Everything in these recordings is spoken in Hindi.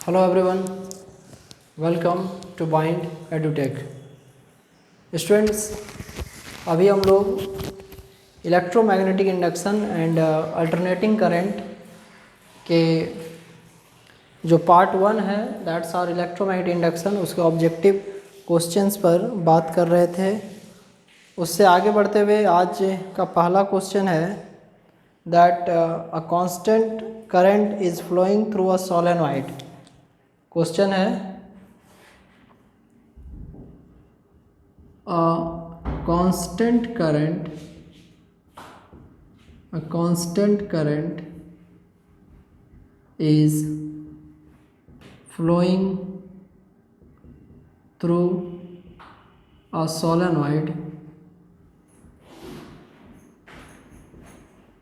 Hello everyone, welcome to bind edutech. Students, अभी हम लोग electromagnetic induction and alternating current के जो पार्ट 1 है दैट्स आर इलेक्ट्रोमैग्नेटिक इंडक्शन, उसके ऑब्जेक्टिव क्वेश्चंस पर बात कर रहे थे। उससे आगे बढ़ते हुए आज का पहला क्वेश्चन है that a constant current is flowing through a solenoid. Question है a constant current is flowing through a solenoid.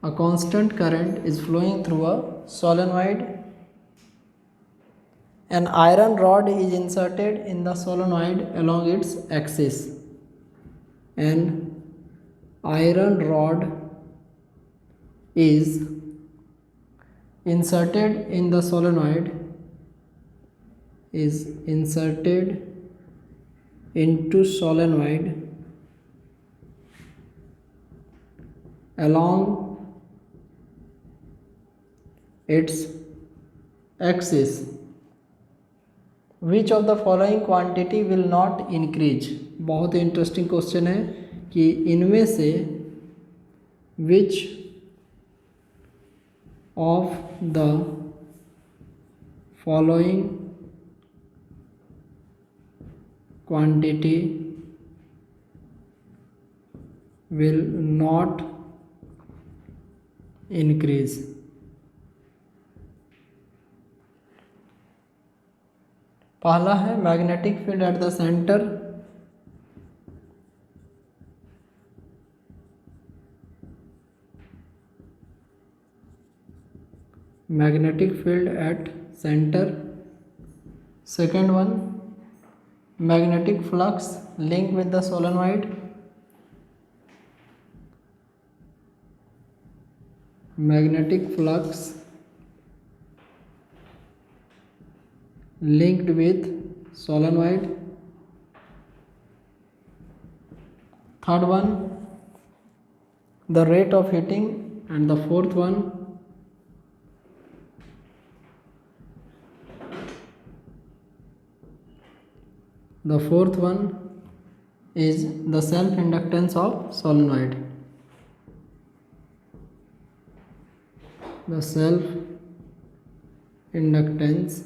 A constant current is flowing through a solenoid. An iron rod is inserted in the solenoid along its axis. An iron rod is inserted in the solenoid into solenoid along its axis. Which of the following quantity will not increase. बहुत ही इंटरेस्टिंग क्वेश्चन है कि इनमें से which of the following quantity will not increase. पहला है magnetic field at the centre. Magnetic field at centre. Second one, magnetic flux link with the solenoid. Magnetic flux linked with solenoid. Third one, the rate of heating. And the fourth one, is the self inductance of solenoid. The self inductance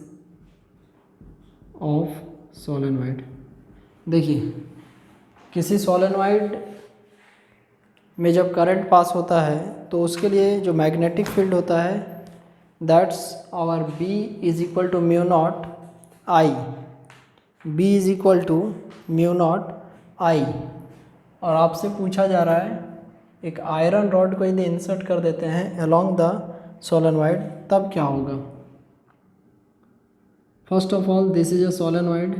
of solenoid. देखिए, किसी सोलेनॉइड में जब करंट पास होता है तो उसके लिए जो मैग्नेटिक फील्ड होता है that's our B is equal to mu naught I. B is equal to mu naught I. और आपसे पूछा जा रहा है एक आयरन रॉड को यदि इंसर्ट कर देते हैं अलोंग द सोलेनॉइड तब क्या होगा। First of all this is a solenoid.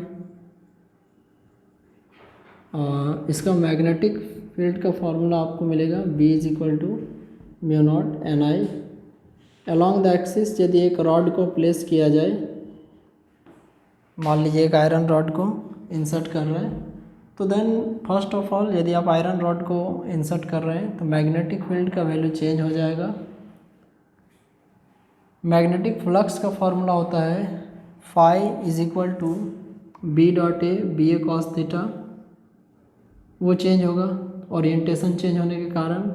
इसका मैग्नेटिक फील्ड का फॉर्मूला आपको मिलेगा B is equal to mu naught n I. Along the axis यदि एक रॉड को प्लेस किया जाए, मान लीजिए एक आयरन रॉड को इंसर्ट कर रहे हैं, तो देन फर्स्ट ऑफ ऑल यदि आप आयरन रॉड को इंसर्ट कर रहे हैं तो मैग्नेटिक फील्ड का वैल्यू चेंज हो जाएगा। मैग्नेटिक फ्लक्स का फॉर्मूला होता है phi is equal to B dot A B A cos theta, वो चेंज होगा ओरिएंटेशन चेंज होने के कारण।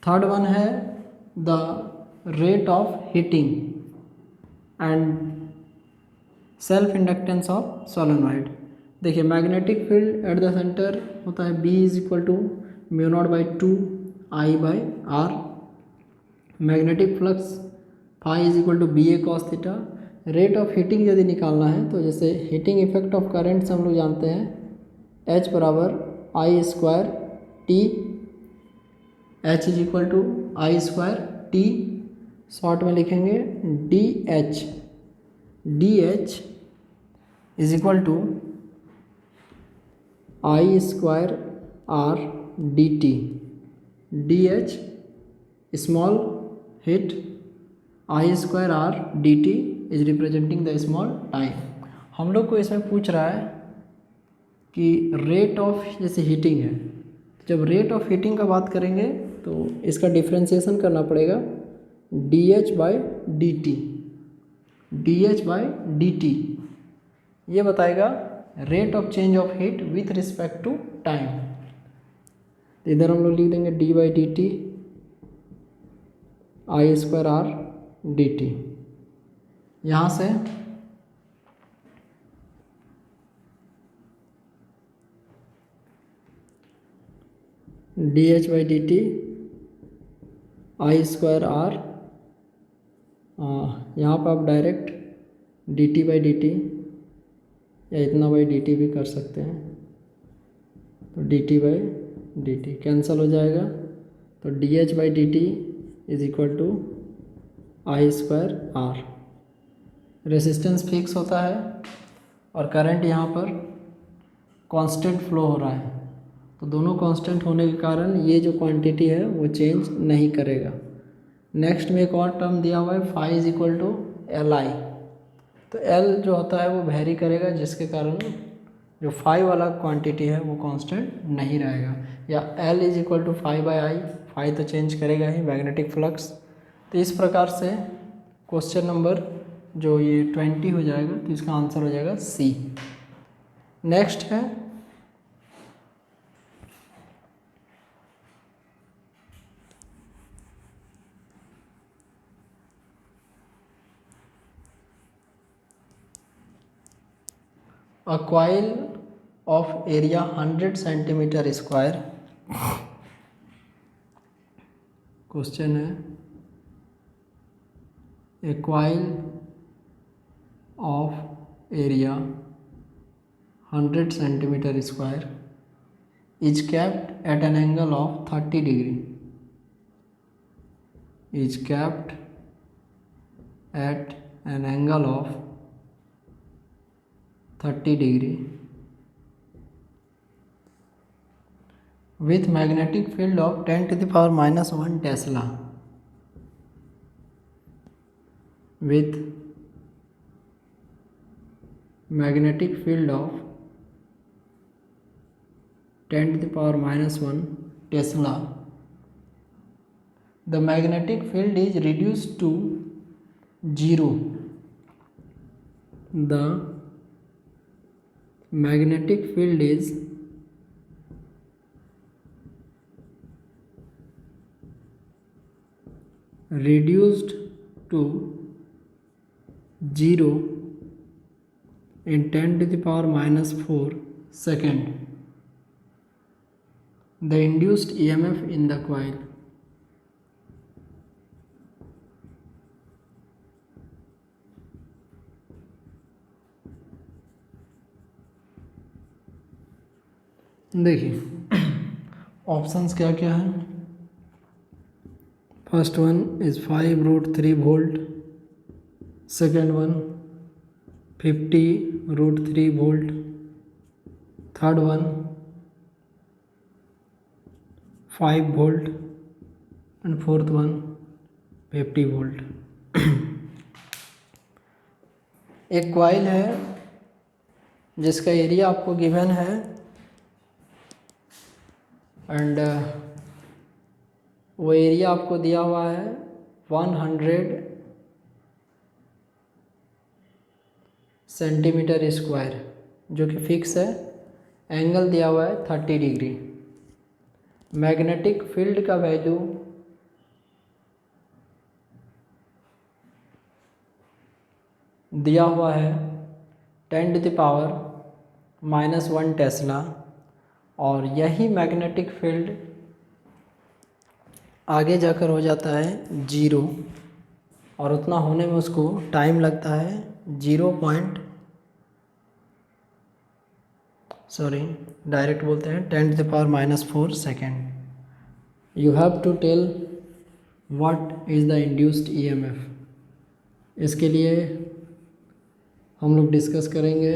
थर्ड वन है the rate of heating and self inductance of solenoid. देखिए, magnetic field at the centre होता है B is equal to mu naught by 2 I by r. Magnetic flux phi is equal to B A cos theta. Rate of heating यदि निकालना है तो जैसे हीटिंग इफेक्ट ऑफ करंट से हम लोग जानते हैं H बराबर I square t. H is equal to I square t, short में लिखेंगे DH। DH is equal to I square R d t. DH small heat, I square R d t is representing the small time. हम लोग को इसमें पूछ रहा है कि रेट ऑफ जैसे हीटिंग है, जब रेट ऑफ हीटिंग का बात करेंगे तो इसका डिफ्रेंसिएशन करना पड़ेगा d H by d t. D H by d t ये बताएगा rate of change of heat with respect to time. तो इधर हम लोग लिख देंगे d by d t I square R d t. यहाँ से d H by d t I square R, यहाँ पर आप direct d t by d t या इतना बाई डी टी भी कर सकते हैं। तो d t by d t cancel हो जाएगा, तो d H by d t is equal to I square R. Resistance fix होता है और करंट यहाँ पर कांस्टेंट फ्लो हो रहा है, तो दोनों कांस्टेंट होने के कारण ये जो क्वांटिटी है वो चेंज नहीं करेगा। नेक्स्ट में एक और टर्म दिया हुआ है phi is equal to L I. तो एल जो होता है वो वेरी करेगा, जिसके कारण जो फाई वाला क्वांटिटी है वो कांस्टेंट नहीं रहेगा। या L is equal to phi by I, phi तो चेंज करेगा ही, मैग्नेटिक फ्लक्स। तो इस प्रकार से क्वेश्चन नंबर जो ये 20 हो जाएगा, तो इसका आंसर हो जाएगा सी। नेक्स्ट है a coil of area 100 centimeter square। Question है a coil of area 100 centimeter square is kept at an angle of 30 degree, is kept at an angle of 30 degree with magnetic field of 10 to the power minus 1 Tesla, with magnetic field of 10 to the power minus 1 Tesla. The magnetic field is reduced to 0. The magnetic field is reduced to 0 in 10 to the power minus 4 second. The induced EMF in the coil देखिए ऑप्शंस क्या क्या है। First one is 5√3 volt, second one 50√3 volt, third one 5 volt and fourth one 50 volt. एक कॉइल है जिसका एरिया आपको गिवन है एंड वो एरिया आपको दिया हुआ है 100 सेंटीमीटर स्क्वायर, जो कि फिक्स है। एंगल दिया हुआ है 30 डिग्री। मैग्नेटिक फील्ड का वैल्यू दिया हुआ है 10 to the power minus 1 tesla, और यही मैग्नेटिक फील्ड आगे जाकर हो जाता है 0, और उतना होने में उसको टाइम लगता है 10 to the power minus 4 second. You have to tell what is the induced EMF. इसके लिए हम लोग डिस्कस करेंगे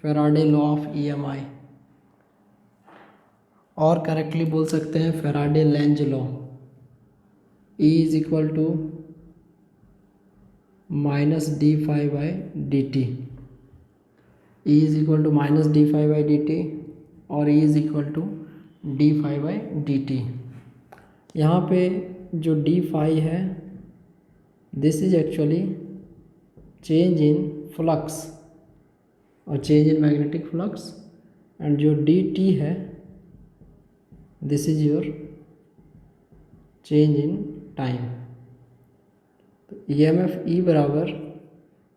फैराडे लॉ ऑफ ईएमआई, और करेक्टली बोल सकते हैं Faraday Lenz law. E is equal to minus d phi by d t, E is equal to minus d phi by d t और E is equal to d phi by d t. यहाँ पे जो डी फाई है this is actually change in flux और change in magnetic flux, and जो डी टी है this is your change in time. तो ई एम एफ ई बराबर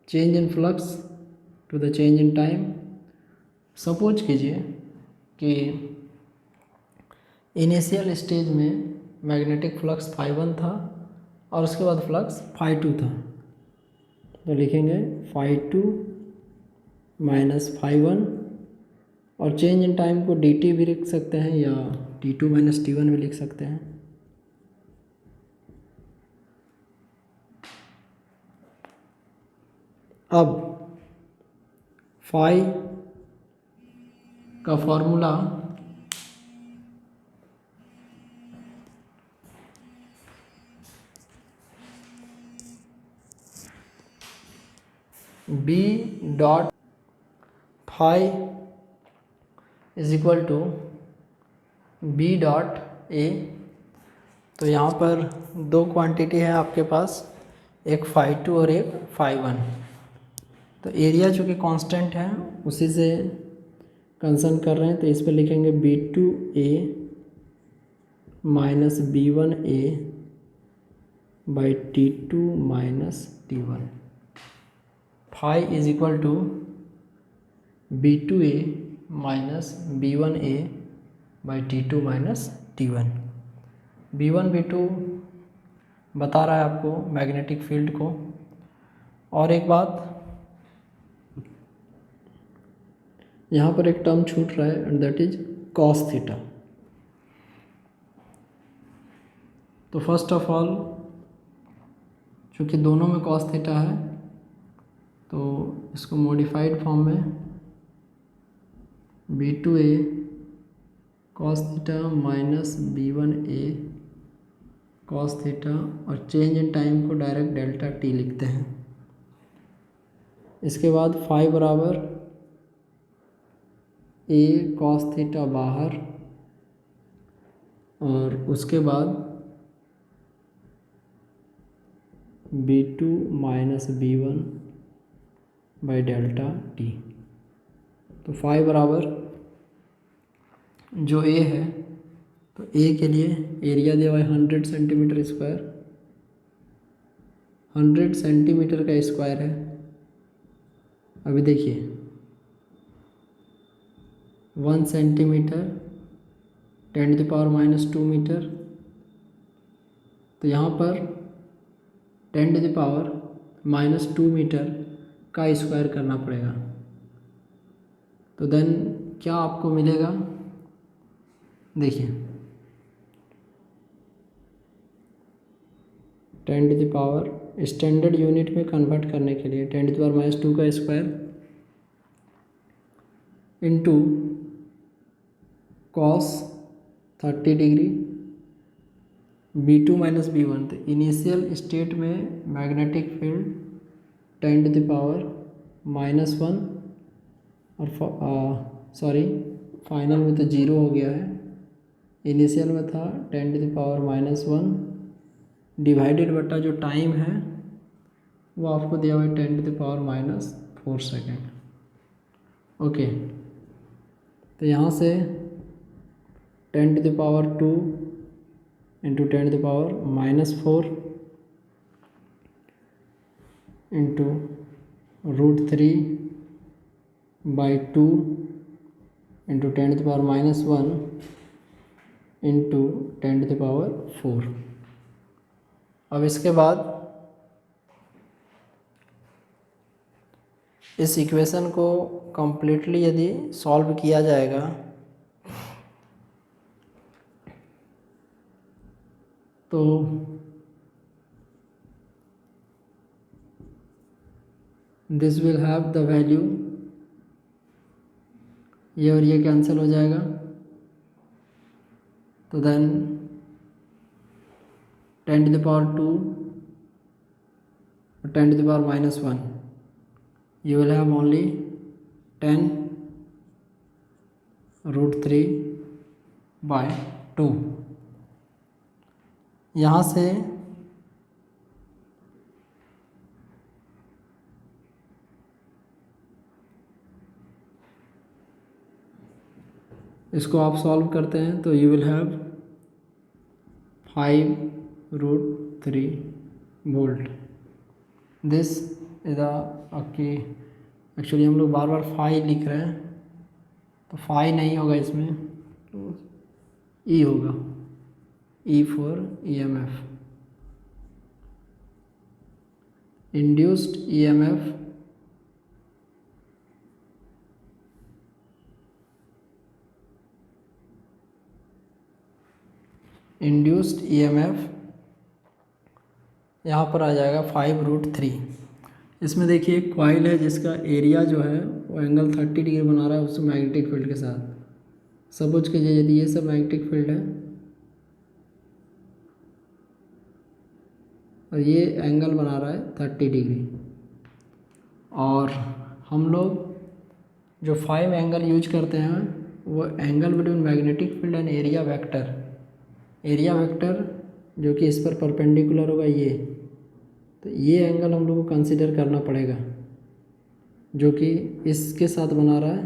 change in flux to the change in time. Suppose कीजिए कि इनिशियल स्टेज में मैग्नेटिक फ्लक्स φ1 था और उसके बाद फ्लक्स φ2 था, तो लिखेंगे φ2 माइनस φ1 और चेंज इन टाइम को dt भी लिख सकते हैं या t2 माइनस t1 भी लिख सकते हैं। अब फाई का formula b dot phi is equal to b dot a। तो यहाँ पर दो क्वांटिटी है आपके पास, एक φ2 और एक φ1। तो एरिया जो कि कांस्टेंट है उसी से कंसर्न कर रहे हैं, तो इस पर लिखेंगे b2a minus b1a by t2 minus t1। Phi is equal to b2a minus b1a by t2 minus t1। b1 b2 बता रहा है आपको मैग्नेटिक फील्ड को। और एक बात, यहाँ पर एक टर्म छूट रहा है and that is cos theta. तो फर्स्ट ऑफ ऑल चूँकि दोनों में कॉस थीटा है तो इसको मॉडिफाइड फॉर्म में b2a cos theta minus b1a cos theta और चेंज इन टाइम को डायरेक्ट डेल्टा t लिखते हैं। इसके बाद फाई बराबर a कॉस थीटा बाहर और उसके बाद b2 minus b1 by delta t। तो फाई बराबर जो a है, तो a के लिए एरिया दिया हुआ है 100 सेंटीमीटर स्क्वायर, 100 सेंटीमीटर का स्क्वायर है। अभी देखिए 1 सेंटीमीटर 10⁻² मीटर, तो यहाँ पर 10⁻² मीटर का स्क्वायर करना पड़ेगा। तो देन क्या आपको मिलेगा, देखिए 10 स्टैंडर्ड यूनिट में कन्वर्ट करने के लिए 10⁻² का square into cos 30 degree b2 minus b1। तो इनिशियल स्टेट में मैग्नेटिक फील्ड 10⁻⁻1 और सॉरी फाइनल में तो 0 हो गया है, इनिशियल में था 10⁻⁻1 डिवाइडेड बटा जो टाइम है वो आपको दिया हुआ है 10⁻⁻4 सेकेंड। ओके, तो यहाँ से 10⁻² into 10⁻⁻4 into √3 by 2 into 10⁻⁻1 into 10⁻4। अब इसके बाद इस इक्वेशन को कम्प्लीटली यदि सॉल्व किया जाएगा तो this will have the value, ये और ये कैंसिल हो जाएगा। तो then 10⁻² 10⁻⁻1, you will have only 10√3/2। यहाँ से इसको आप सॉल्व करते हैं तो you will have 5√3 volt. This is okay, actually हम लोग बार बार 5 लिख रहे हैं तो 5 नहीं होगा इसमें, तो ई होगा, E for EMF, induced EMF यहाँ पर आ जाएगा 5√3। इसमें देखिए एक कॉइल है जिसका एरिया जो है वो एंगल 30 डिग्री बना रहा है उस मैग्नेटिक फील्ड के साथ। सपोज कीजिए यदि ये सब मैग्नेटिक फील्ड है और ये एंगल बना रहा है 30 डिग्री, और हम लोग जो 5 एंगल यूज करते हैं वो angle between magnetic field and area vector, area vector जो कि इस पर परपेंडिकुलर होगा ये, तो ये एंगल हम लोग को कंसिडर करना पड़ेगा जो कि इसके साथ बना रहा है,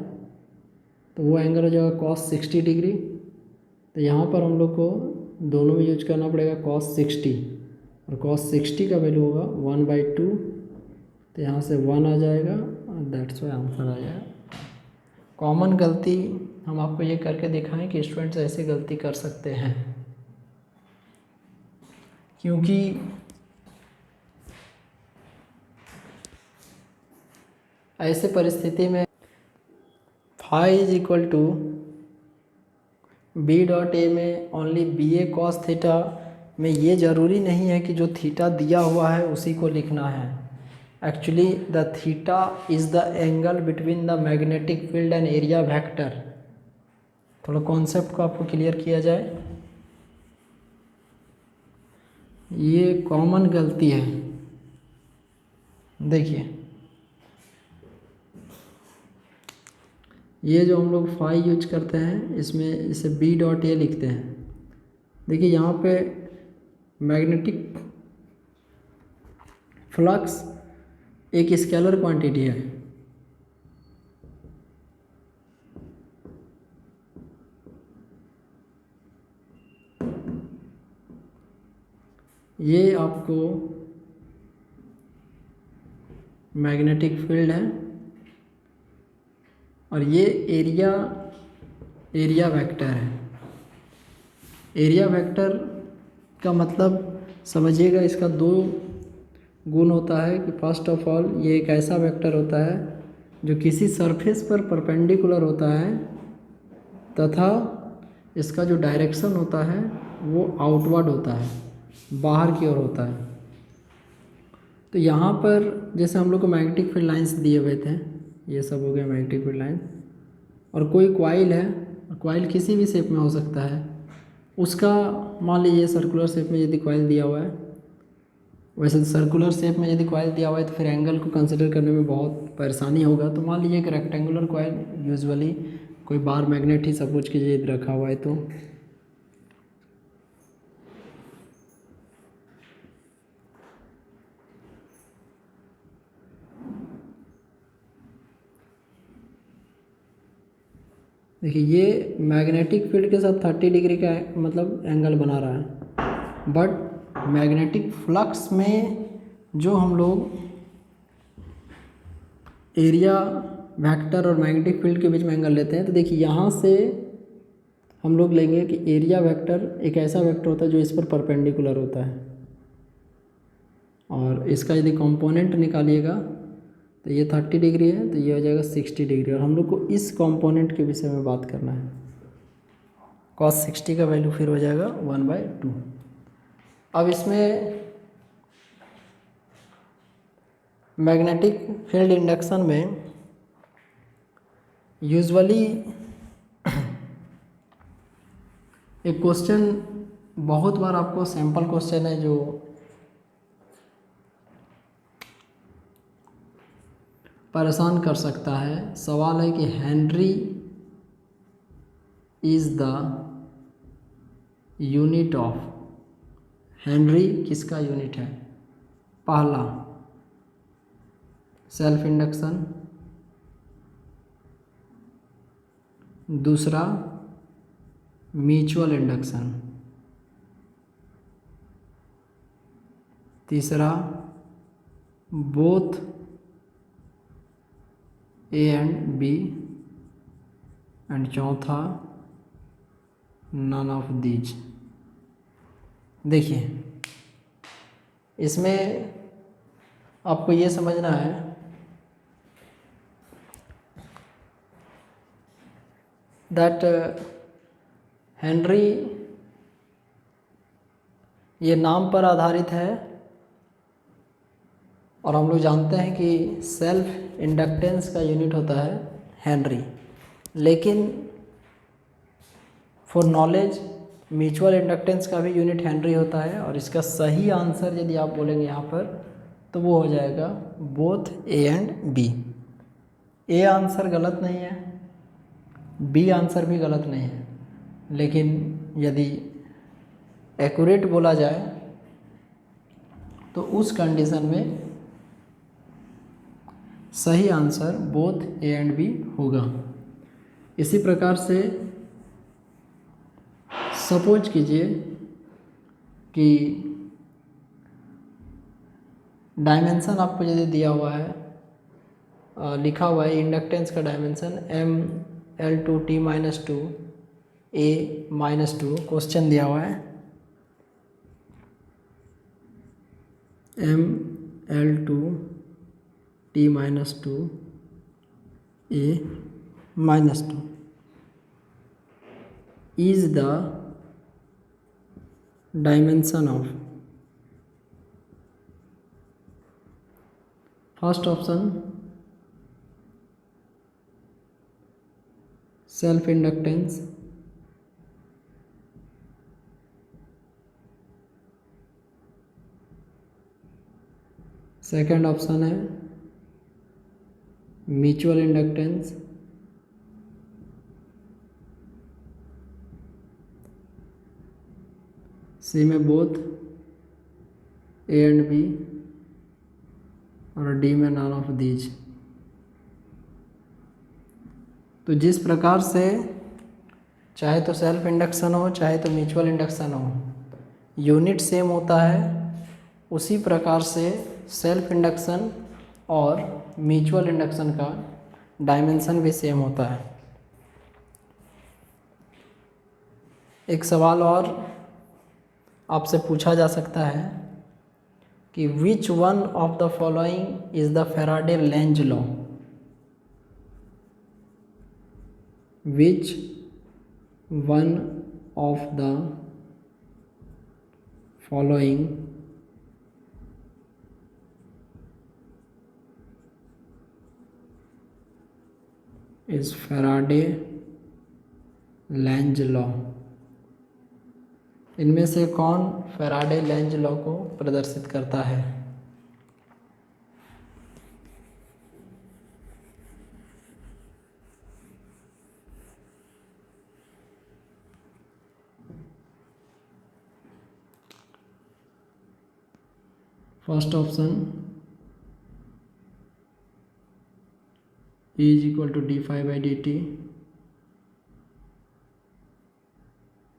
तो वो एंगल हो जाएगा cos 60 डिग्री। तो यहाँ पर हम लोग को दोनों में यूज करना पड़ेगा cos 60, और cos 60 का वैल्यू होगा 1/2, तो यहाँ से 1 आ जाएगा और दैट्स वाई आंसर आ जाएगा। कॉमन गलती हम आपको ये करके दिखाएं कि स्टूडेंट्स ऐसे गलती कर सकते हैं, क्योंकि ऐसे परिस्थिति में phi is equal to B.A में ओनली BA cos थीटा में ये ज़रूरी नहीं है कि जो थीटा दिया हुआ है उसी को लिखना है। Actually the theta is the angle between the magnetic field and area vector. थोड़ा कॉन्सेप्ट को आपको क्लियर किया जाए, ये कॉमन गलती है। देखिए ये जो हम लोग फाई यूज करते हैं इसमें इसे B.A लिखते हैं। देखिए यहाँ पे मैग्नेटिक फ्लक्स एक स्केलर क्वांटिटी है, ये आपको मैग्नेटिक फील्ड है और ये एरिया वेक्टर है। एरिया वेक्टर का मतलब समझिएगा, इसका 2 गुण होता है कि फर्स्ट ऑफ ऑल ये एक ऐसा वेक्टर होता है जो किसी सरफेस पर परपेंडिकुलर होता है तथा इसका जो डायरेक्शन होता है वो आउटवर्ड होता है, बाहर की ओर होता है। तो यहाँ पर जैसे हम लोग को मैग्नेटिक फील्ड लाइंस दिए हुए थे, ये सब हो गया मैग्नेटिक फील्ड लाइन, और कोई कॉइल है, कॉइल किसी भी शेप में हो सकता है, उसका मान लीजिए सर्कुलर शेप में यदि कॉइल दिया हुआ है, वैसे सर्कुलर शेप में यदि कॉइल दिया हुआ है तो फिर एंगल को कंसिडर करने में बहुत परेशानी होगा। तो मान लीजिए एक रेक्टेंगुलर कॉइल, यूजुअली कोई बार मैग्नेट ही सपोज कीजिए यदि रखा हुआ है, तो देखिए ये मैग्नेटिक फील्ड के साथ 30 डिग्री का मतलब एंगल बना रहा है, बट मैग्नेटिक फ्लक्स में जो हम लोग एरिया वेक्टर और मैग्नेटिक फील्ड के बीच में एंगल लेते हैं, तो देखिए यहाँ से हम लोग लेंगे कि एरिया वेक्टर एक ऐसा वेक्टर होता है जो इस पर परपेंडिकुलर होता है, और इसका यदि कंपोनेंट निकालिएगा तो ये 30 डिग्री है, तो ये हो जाएगा 60 डिग्री, और हम लोग को इस कंपोनेंट के विषय में बात करना है। cos 60 का वैल्यू फिर हो जाएगा 1/2। अब इसमें मैग्नेटिक फील्ड इंडक्शन में यूजुअली एक क्वेश्चन बहुत बार आपको सैम्पल क्वेश्चन है जो परेशान कर सकता है। सवाल है कि henry is the unit of, henry किसका यूनिट है? पहला सेल्फ इंडक्शन, दूसरा म्यूचुअल इंडक्शन, तीसरा both A and B, and चौथा नन ऑफ दीज। देखिए इसमें आपको ये समझना है दैट हेनरी ये नाम पर आधारित है, और हम लोग जानते हैं कि सेल्फ इंडक्टेंस का यूनिट होता है हेनरी। लेकिन फॉर नॉलेज म्यूचुअल इंडक्टेंस का भी यूनिट हेनरी होता है, और इसका सही आंसर यदि आप बोलेंगे यहाँ पर तो वो हो जाएगा both A and B. A answer गलत नहीं है, बी आंसर भी गलत नहीं है, लेकिन यदि एक्यूरेट बोला जाए तो उस कंडीशन में सही answer both A and B होगा। इसी प्रकार से सपोज कीजिए कि डायमेंशन आपको यदि दिया हुआ है, लिखा हुआ है इंडक्टेंस का डायमेंशन ML2T-2 A-2, क्वेश्चन दिया हुआ है ML2T-2 A-2 is the dimension of, first option self inductance, second option है म्यूचुअल इंडक्टेंस, सी में बोथ ए एंड बी, और डी में नन ऑफ दीज। तो जिस प्रकार से चाहे तो सेल्फ इंडक्शन हो चाहे तो म्यूचुअल इंडक्शन हो, यूनिट सेम होता है, उसी प्रकार से सेल्फ इंडक्शन और म्यूचुअल इंडक्शन का डायमेंशन भी सेम होता है। एक सवाल और आपसे पूछा जा सकता है कि which one of the following is the Faraday Lenz law, which one of the following is Faraday Lenz law, इनमें से कौन फैराडे लेंज लॉ को प्रदर्शित करता है? First option E is equal to d∅dt,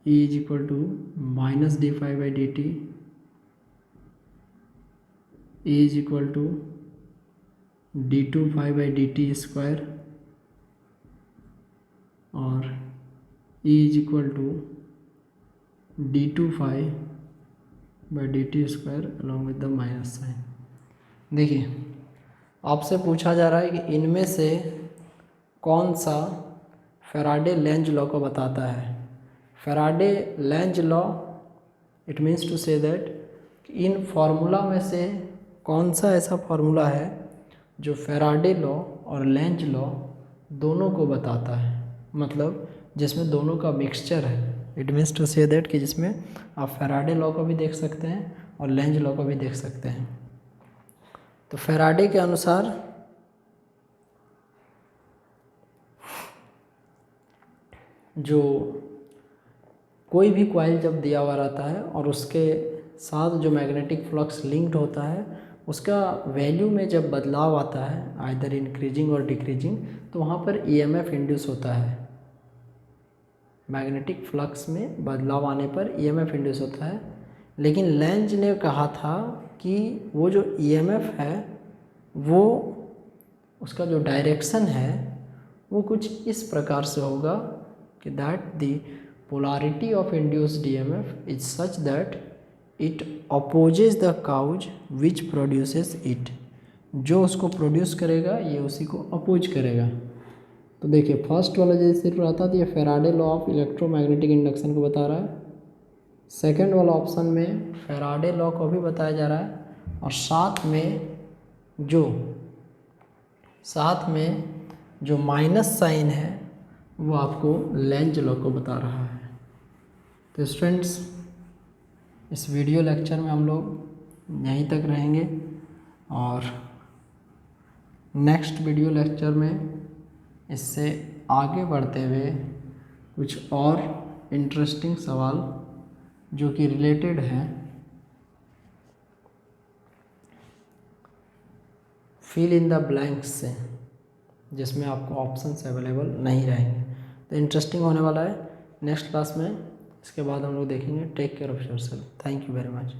E is equal to minus d∅dt, E is equal to d2∅dt square, और E is equal to d2∅dt square along with the minus sine. देखिए आपसे पूछा जा रहा है कि इनमें से कौन सा फैराडे लेंज लॉ को बताता है। Faraday Lenz law it means to say that इन फार्मूला में से कौन सा ऐसा फार्मूला है जो फैराडे लॉ और लेंज लॉ दोनों को बताता है, मतलब जिसमें दोनों का मिक्सचर है। It means to say that कि जिसमें आप फैराडे लॉ को भी देख सकते हैं और लेंज लॉ को भी देख सकते हैं। तो फैराडे के अनुसार जो कोई भी कॉइल जब दिया हुआ रहता है और उसके साथ जो मैग्नेटिक फ्लक्स लिंक्ड होता है उसका वैल्यू में जब बदलाव आता है आइदर इंक्रीजिंग और डिक्रीजिंग, तो वहाँ पर ईएमएफ इंड्यूस होता है। मैग्नेटिक फ्लक्स में बदलाव आने पर ईएमएफ इंड्यूस होता है। लेकिन लेंज ने कहा था कि वो जो ईएमएफ है वो उसका जो डायरेक्शन है वो कुछ इस प्रकार से होगा कि that the polarity of induced EMF is such that it opposes the cause which produces it. जो उसको प्रोड्यूस करेगा ये उसी को अपोज करेगा। तो देखिए फर्स्ट वाला जैसे रहता था ये Faraday law of electromagnetic induction को बता रहा है। सेकंड वाला ऑप्शन में फेराडे लॉ को भी बताया जा रहा है और साथ में जो माइनस साइन है वो आपको लेंज लॉ को बता रहा है। तो स्टूडेंट्स इस वीडियो लेक्चर में हम लोग यहीं तक रहेंगे और नेक्स्ट वीडियो लेक्चर में इससे आगे बढ़ते हुए कुछ और इंटरेस्टिंग सवाल जो कि रिलेटेड हैं फिल इन द ब्लैंक्स से, जिसमें आपको ऑप्शंस अवेलेबल नहीं रहेंगे। तो इंटरेस्टिंग होने वाला है नेक्स्ट क्लास में। इसके बाद हम लोग देखेंगे take care of yourself. Thank you very much.